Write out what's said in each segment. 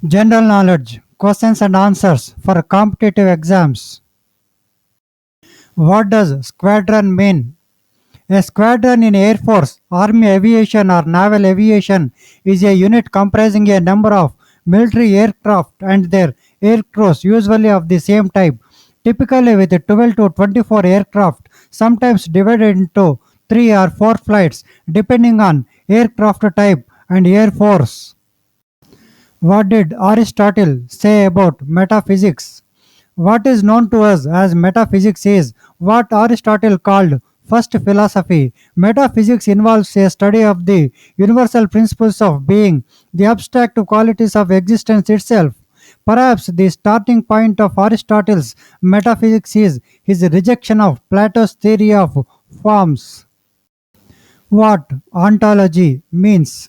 General knowledge, questions and answers for competitive exams. What does squadron mean? A squadron in Air Force, Army aviation, or naval aviation is a unit comprising a number of military aircraft and their aircrews, usually of the same type, typically with 12 to 24 aircraft, sometimes divided into 3 or 4 flights, depending on aircraft type and air force. What did Aristotle say about metaphysics? What is known to us as metaphysics is what Aristotle called first philosophy. Metaphysics involves a study of the universal principles of being, the abstract qualities of existence itself. Perhaps the starting point of Aristotle's metaphysics is his rejection of Plato's theory of forms. What ontology means?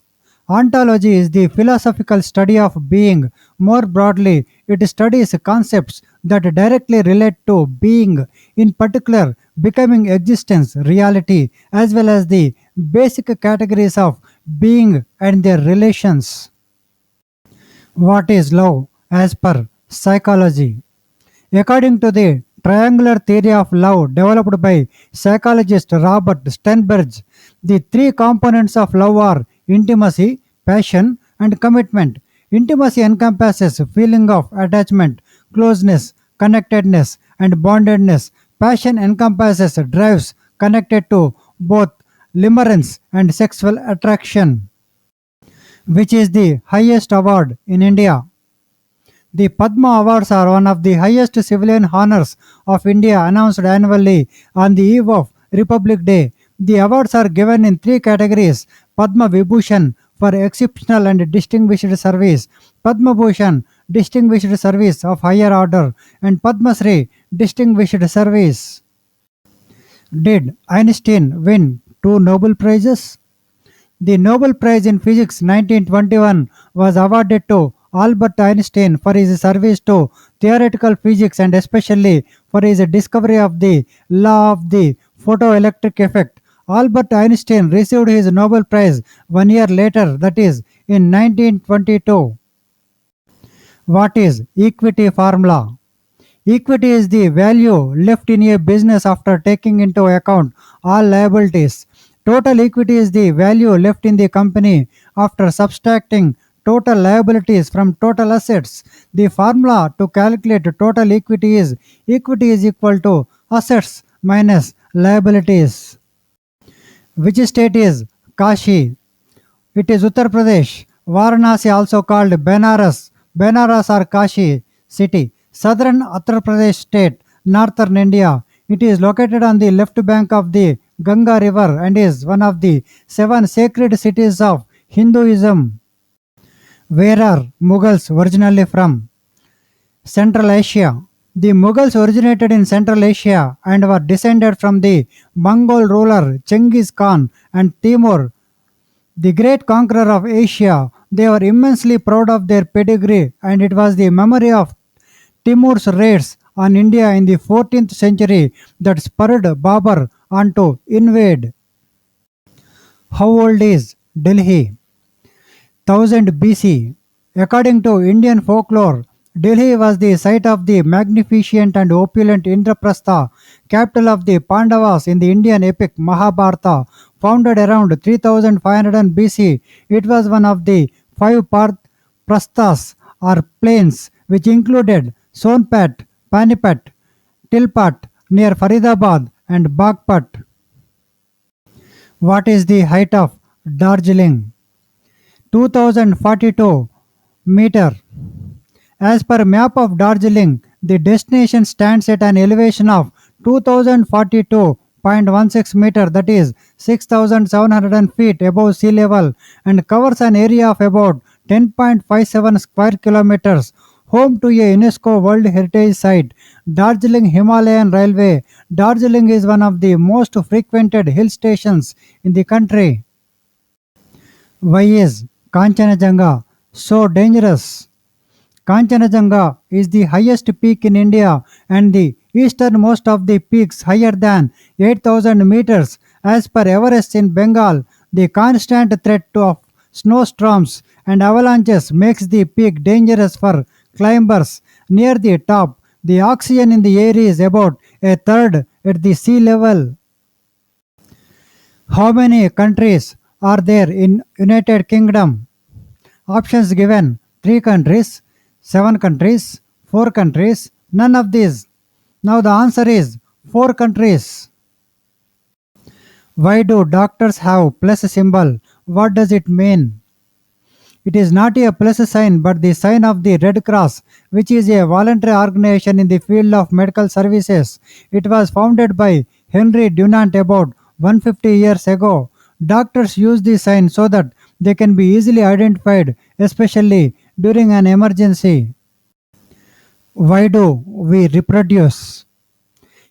Ontology is the philosophical study of being. More broadly, it studies concepts that directly relate to being, in particular, becoming existence, reality, as well as the basic categories of being and their relations. What is love as per psychology? According to the triangular theory of love developed by psychologist Robert Sternberg, the three components of love are intimacy, passion, and commitment. Intimacy encompasses feeling of attachment, closeness, connectedness, and bondedness. Passion encompasses drives connected to both limerence and sexual attraction, which is the highest award in India. The Padma Awards are one of the highest civilian honors of India, announced annually on the eve of Republic Day. The awards are given in three categories: Padma Vibhushan for exceptional and distinguished service, Padma Bhushan distinguished service of higher order, and Padma Shri distinguished service. Did Einstein win two Nobel Prizes? The Nobel Prize in Physics 1921 was awarded to Albert Einstein for his service to theoretical physics and especially for his discovery of the law of the photoelectric effect. Albert Einstein received his Nobel Prize 1 year later, that is, in 1922. What is equity formula? Equity is the value left in a business after taking into account all liabilities. Total equity is the value left in the company after subtracting total liabilities from total assets. The formula to calculate total equity is equal to assets minus liabilities. Which state is Kashi? It is Uttar Pradesh. Varanasi, also called Benares. Benares or Kashi city. Southern Uttar Pradesh state, northern India. It is located on the left bank of the Ganga river and is one of the seven sacred cities of Hinduism. Where are Mughals originally from? Central Asia. The Mughals originated in Central Asia and were descended from the Mongol ruler Genghis Khan and Timur, the great conqueror of Asia. They were immensely proud of their pedigree, and it was the memory of Timur's raids on India in the 14th century that spurred Babur on to invade. How old is Delhi? 1000 BC. According to Indian folklore, Delhi was the site of the magnificent and opulent Indraprastha, capital of the Pandavas in the Indian epic Mahabharata. Founded around 3500 BC, it was one of the five prasthas or plains which included Sonpat, Panipat, Tilpat near Faridabad, and Bagpat. What is the height of Darjeeling? 2042 meter. As per map of Darjeeling, the destination stands at an elevation of 2042.16 meter, that is 6700 feet above sea level, and covers an area of about 10.57 square kilometers. Home to a UNESCO World Heritage Site, Darjeeling Himalayan Railway. Darjeeling is one of the most frequented hill stations in the country. Why is Kanchenjunga so dangerous? Kanchenjunga is the highest peak in India and the easternmost of the peaks higher than 8,000 meters. As per Everest in Bengal, the constant threat of snowstorms and avalanches makes the peak dangerous for climbers near the top. The oxygen in the air is about a third at the sea level. How many countries are there in United Kingdom? Options given: 3 countries, 7 countries, 4 countries, none of these. Now the answer is 4 countries. Why do doctors have plus symbol? What does it mean? It is not a plus sign but the sign of the Red Cross, which is a voluntary organization in the field of medical services. It was founded by Henry Dunant about 150 years ago. Doctors use this sign so that they can be easily identified, especially during an emergency. Why do we reproduce?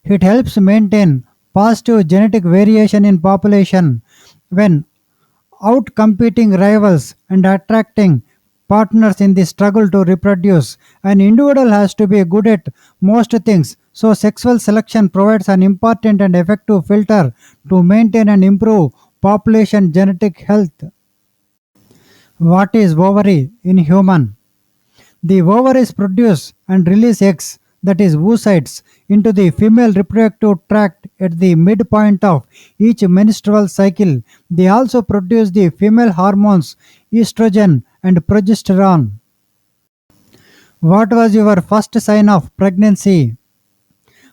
It helps maintain positive genetic variation in population. When outcompeting rivals and attracting partners in the struggle to reproduce, an individual has to be good at most things. So, sexual selection provides an important and effective filter to maintain and improve population genetic health. What is ovary in human? The ovaries produce and release eggs, that is oocytes, into the female reproductive tract at the midpoint of each menstrual cycle. They also produce the female hormones estrogen and progesterone. What was your first sign of pregnancy?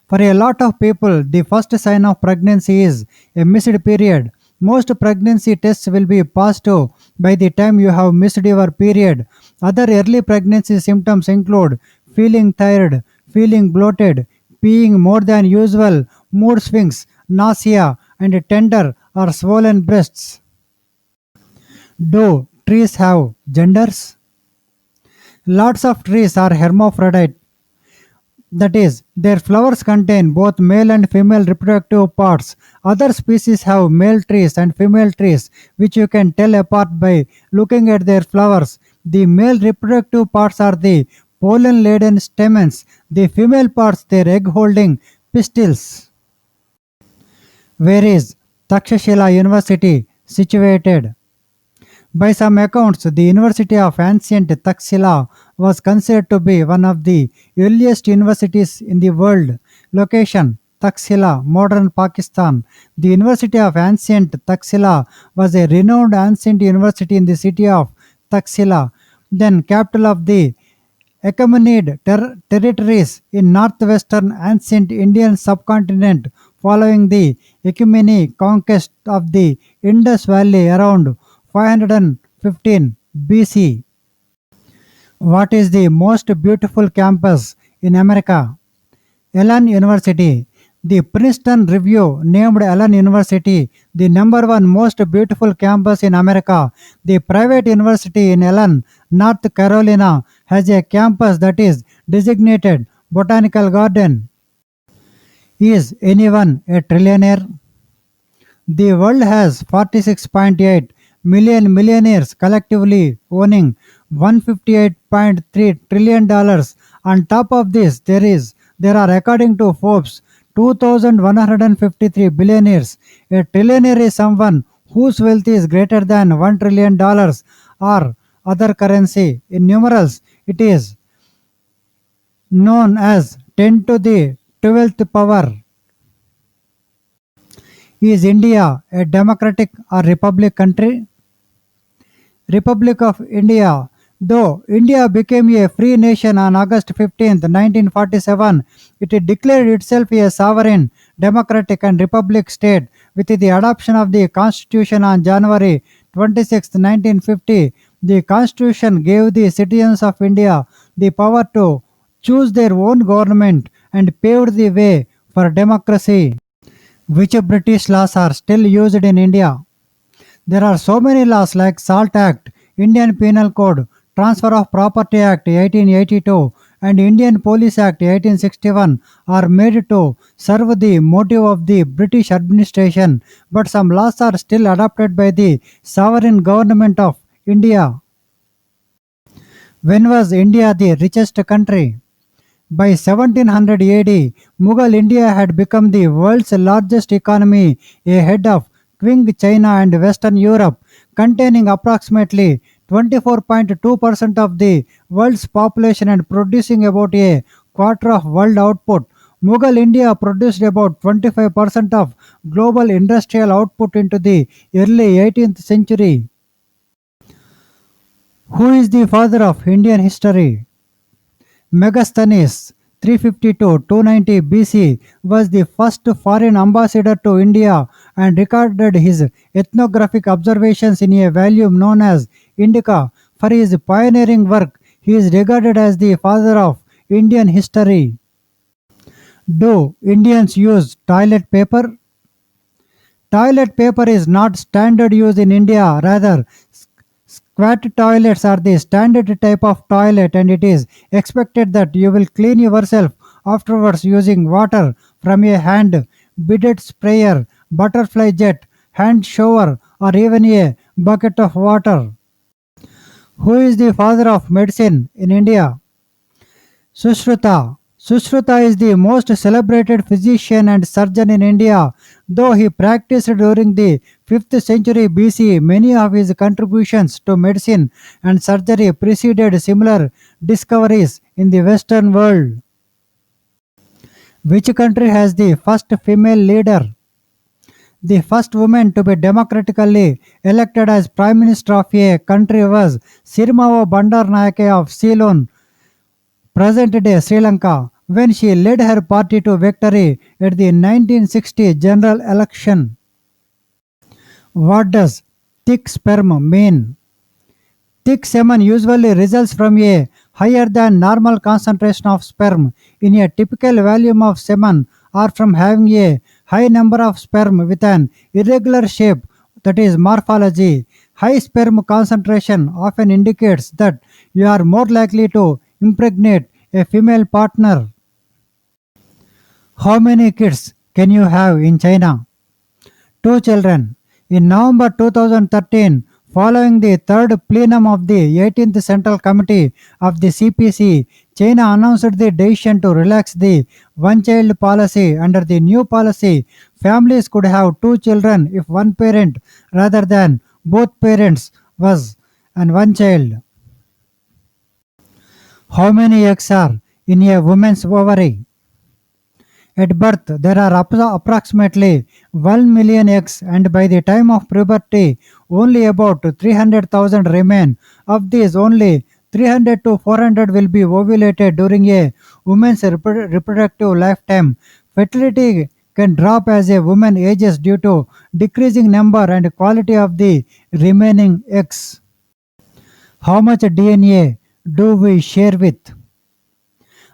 For a lot of people, the first sign of pregnancy is a missed period. Most pregnancy tests will be positive by the time you have missed your period. Other early pregnancy symptoms include feeling tired, feeling bloated, peeing more than usual, mood swings, nausea, and tender or swollen breasts. Do trees have genders? Lots of trees are hermaphrodite. That is, their flowers contain both male and female reproductive parts. Other species have male trees and female trees, which you can tell apart by looking at their flowers. The male reproductive parts are the pollen laden stamens, the female parts, their egg holding pistils. Where is Takshila University situated? By some accounts, the University of Ancient Takshila was considered to be one of the earliest universities in the world. Location: Takshila, modern Pakistan. The University of Ancient Takshila was a renowned ancient university in the city of Takshila, then capital of the Achaemenid territories in northwestern ancient Indian subcontinent following the Achaemenid conquest of the Indus Valley around 515 BC. What is the most beautiful campus in America? Allen University. The Princeton Review named Allen University the number one most beautiful campus in America. The private university in Allen, North Carolina, has a campus that is designated Botanical Garden. Is anyone a trillionaire? The world has 46.8 million millionaires collectively owning $158.3 trillion. Dollars. On top of this, there are, according to Forbes, 2,153 billionaires. A trillionaire is someone whose wealth is greater than $1 trillion or other currency. In numerals, it is known as 10 to the 12th power. Is India a democratic or republic country? Republic of India. Though India became a free nation on August 15, 1947, it declared itself a sovereign, democratic and republic state with the adoption of the Constitution on January 26, 1950. The Constitution gave the citizens of India the power to choose their own government and paved the way for democracy. Which British laws are still used in India? There are so many laws like Salt Act, Indian Penal Code, Transfer of Property Act 1882 and Indian Police Act 1861 are made to serve the motive of the British administration, but some laws are still adopted by the sovereign government of India. When was India the richest country? By 1700 AD, Mughal India had become the world's largest economy ahead of Qing China and Western Europe, containing approximately 24.2% of the world's population and producing about a quarter of world output. Mughal India produced about 25% of global industrial output into the early 18th century. Who is the father of Indian history? Megasthenes, 350 to 290 BC, was the first foreign ambassador to India and recorded his ethnographic observations in a volume known as Indica. For his pioneering work, he is regarded as the father of Indian history. Do Indians use toilet paper? Toilet paper is not standard use in India. Rather, squat toilets are the standard type of toilet, and it is expected that you will clean yourself afterwards using water from a hand bidet sprayer, butterfly jet, hand shower, or even a bucket of water. Who is the father of medicine in India? Sushruta. Sushruta is the most celebrated physician and surgeon in India. Though he practiced during the 5th century BC, many of his contributions to medicine and surgery preceded similar discoveries in the Western world. Which country has the first female leader? The first woman to be democratically elected as Prime Minister of a country was Sirmava Bandaranaike of Ceylon, present-day Sri Lanka, when she led her party to victory at the 1960 general election. What does thick sperm mean? Thick semen usually results from a higher than normal concentration of sperm in a typical volume of semen or from having a high number of sperm with an irregular shape, that is morphology. High sperm concentration often indicates that you are more likely to impregnate a female partner. How many kids can you have in China? Two children. In November 2013, following the third plenum of the 18th Central Committee of the CPC, China announced the decision to relax the one child policy. Under the new policy, families could have two children if one parent rather than both parents was and one child. How many eggs are in a woman's ovary? At birth, there are approximately 1 million eggs, and by the time of puberty, only about 300,000 remain. Of these, only 300 to 400 will be ovulated during a woman's reproductive lifetime. Fertility can drop as a woman ages due to decreasing number and quality of the remaining eggs. How much DNA do we share with?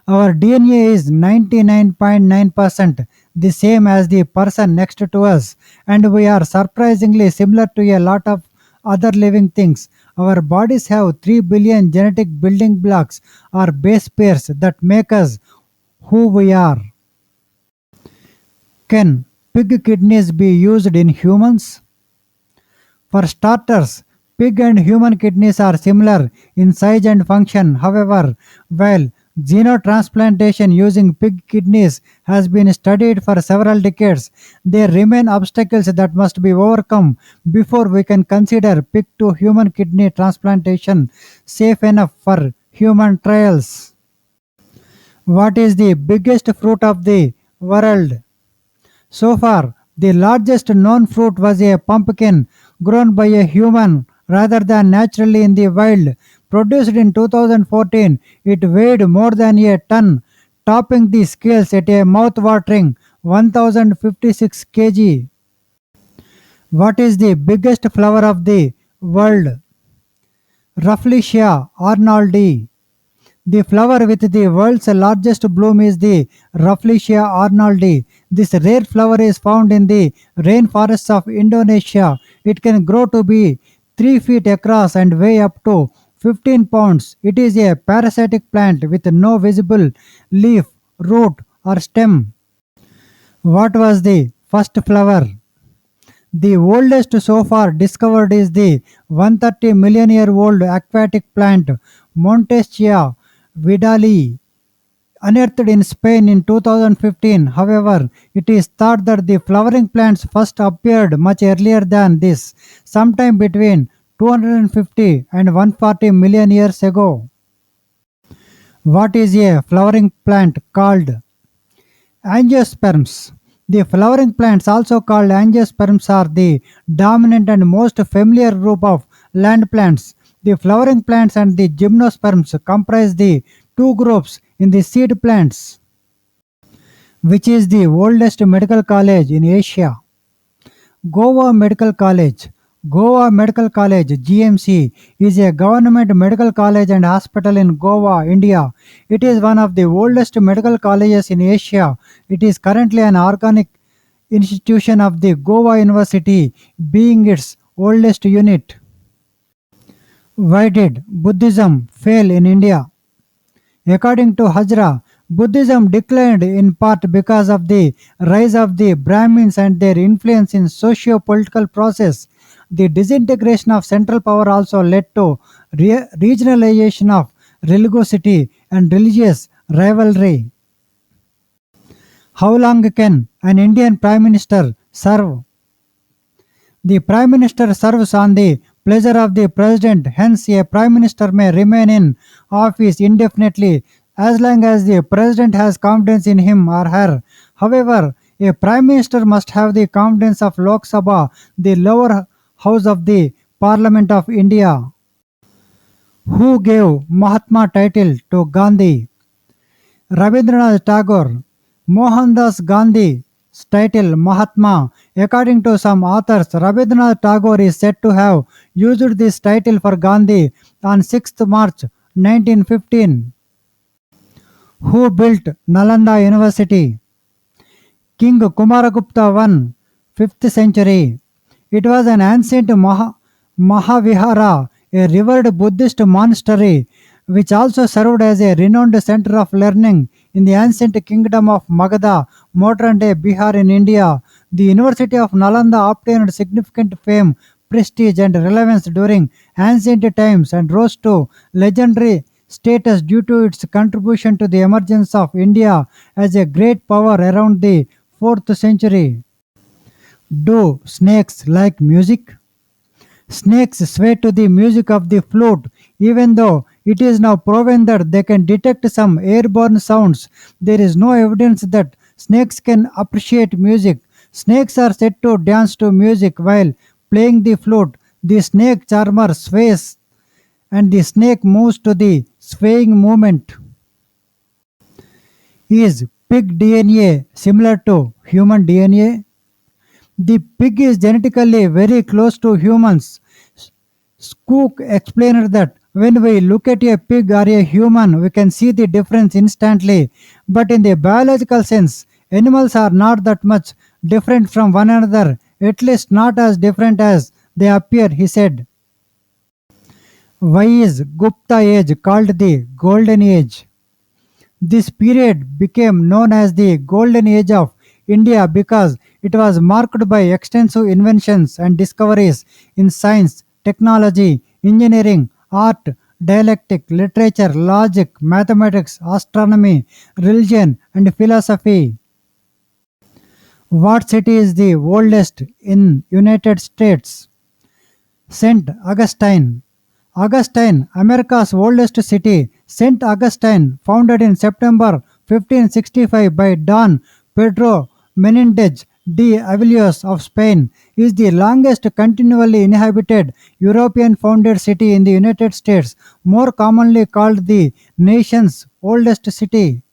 Our DNA is 99.9% the same as the person next to us, and we are surprisingly similar to a lot of other living things. Our bodies have 3 billion genetic building blocks or base pairs that make us who we are. Can pig kidneys be used in humans? For starters, pig and human kidneys are similar in size and function. However, while xenotransplantation using pig kidneys has been studied for several decades, there remain obstacles that must be overcome before we can consider pig to human kidney transplantation safe enough for human trials. What is the biggest fruit of the world? So far, the largest known fruit was a pumpkin grown by a human rather than naturally in the wild. Produced in 2014, it weighed more than a ton, topping the scales at a mouth-watering 1056 kg. What is the biggest flower of the world? Rafflesia arnoldi. The flower with the world's largest bloom is the Rafflesia arnoldi. This rare flower is found in the rainforests of Indonesia. It can grow to be 3 feet across and weigh up to 15 pounds. It is a parasitic plant with no visible leaf, root, or stem. What was the first flower? The oldest so far discovered is the 130 million year old aquatic plant Montestia vidali, unearthed in Spain in 2015. However, it is thought that the flowering plants first appeared much earlier than this, sometime between 250 and 140 million years ago. What is a flowering plant called? Angiosperms. The flowering plants, also called angiosperms, are the dominant and most familiar group of land plants. The flowering plants and the gymnosperms comprise the two groups in the seed plants. Which is the oldest medical college in Asia? Goa Medical College. Goa Medical College (GMC) is a government medical college and hospital in Goa, India. It is one of the oldest medical colleges in Asia. It is currently an organic institution of the Goa University, being its oldest unit. Why did Buddhism fail in India? According to Hajra, Buddhism declined in part because of the rise of the Brahmins and their influence in socio-political process. The disintegration of central power also led to regionalization of religiosity and religious rivalry. How long can an Indian Prime Minister serve? The Prime Minister serves on the pleasure of the President, hence, a Prime Minister may remain in office indefinitely as long as the President has confidence in him or her. However, a Prime Minister must have the confidence of Lok Sabha, the lower house of the Parliament of India. Who gave Mahatma title to Gandhi? Rabindranath Tagore. Mohandas Gandhi's title Mahatma. According to some authors, Rabindranath Tagore is said to have used this title for Gandhi on 6th March 1915. Who built Nalanda University? King Kumaragupta I, 5th century. It was an ancient Mahavihara, a revered Buddhist monastery, which also served as a renowned center of learning in the ancient kingdom of Magadha, modern-day Bihar in India. The University of Nalanda obtained significant fame, prestige, and relevance during ancient times and rose to legendary status due to its contribution to the emergence of India as a great power around the 4th century. Do snakes like music? Snakes sway to the music of the flute, even though it is now proven that they can detect some airborne sounds. There is no evidence that snakes can appreciate music. Snakes are said to dance to music while playing the flute. The snake charmer sways and the snake moves to the swaying movement. Is pig DNA similar to human DNA? The pig is genetically very close to humans. Skook explained that when we look at a pig or a human, we can see the difference instantly. But in the biological sense, animals are not that much different from one another, at least not as different as they appear, he said. Why is Gupta Age called the Golden Age? This period became known as the Golden Age of India because it was marked by extensive inventions and discoveries in science, technology, engineering, art, dialectic, literature, logic, mathematics, astronomy, religion, and philosophy. What city is the oldest in United States? St. Augustine. Augustine, America's oldest city. St. Augustine, founded in September 1565 by Don Pedro Menendez de Avilos of Spain, is the longest continually inhabited European founded city in the United States, more commonly called the nation's oldest city.